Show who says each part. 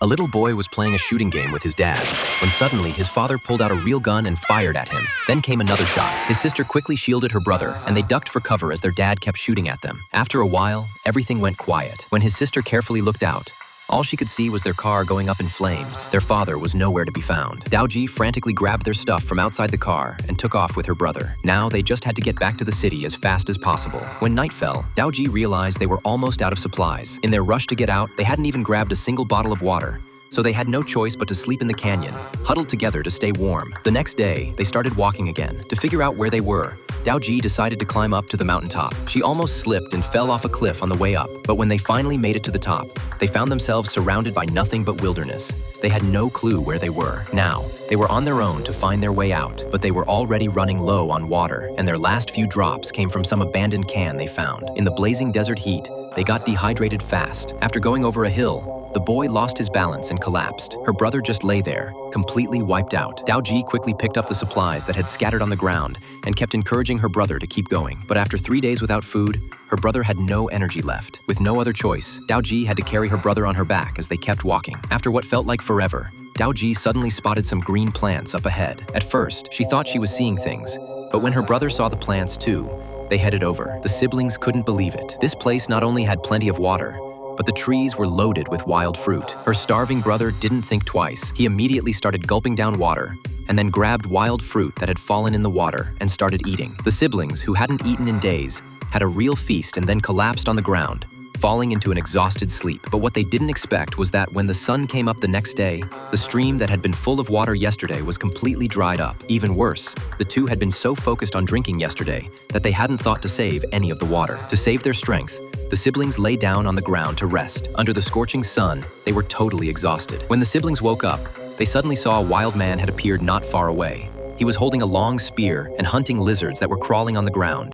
Speaker 1: A little boy was playing a shooting game with his dad, when suddenly his father pulled out a real gun and fired at him. Then came another shot. His sister quickly shielded her brother, and they ducked for cover as their dad kept shooting at them. After a while, everything went quiet. When his sister carefully looked out, all she could see was their car going up in flames. Their father was nowhere to be found. Daoji frantically grabbed their stuff from outside the car and took off with her brother. Now they just had to get back to the city as fast as possible. When night fell, Daoji realized they were almost out of supplies. In their rush to get out, they hadn't even grabbed a single bottle of water. So they had no choice but to sleep in the canyon, huddled together to stay warm. The next day, they started walking again. To figure out where they were, Daoji decided to climb up to the mountaintop. She almost slipped and fell off a cliff on the way up, but when they finally made it to the top, they found themselves surrounded by nothing but wilderness. They had no clue where they were. Now, they were on their own to find their way out, but they were already running low on water, and their last few drops came from some abandoned can they found. In the blazing desert heat, they got dehydrated fast. After going over a hill, the boy lost his balance and collapsed. Her brother just lay there, completely wiped out. Daoji quickly picked up the supplies that had scattered on the ground and kept encouraging her brother to keep going. But after 3 days without food, her brother had no energy left. With no other choice, Daoji had to carry her brother on her back as they kept walking. After what felt like forever, Daoji suddenly spotted some green plants up ahead. At first, she thought she was seeing things, but when her brother saw the plants too, they headed over. The siblings couldn't believe it. This place not only had plenty of water, but the trees were loaded with wild fruit. Her starving brother didn't think twice. He immediately started gulping down water and then grabbed wild fruit that had fallen in the water and started eating. The siblings, who hadn't eaten in days, had a real feast and then collapsed on the ground, falling into an exhausted sleep. But what they didn't expect was that when the sun came up the next day, the stream that had been full of water yesterday was completely dried up. Even worse, the two had been so focused on drinking yesterday that they hadn't thought to save any of the water. To save their strength, the siblings lay down on the ground to rest. Under the scorching sun, they were totally exhausted. When the siblings woke up, they suddenly saw a wild man had appeared not far away. He was holding a long spear and hunting lizards that were crawling on the ground.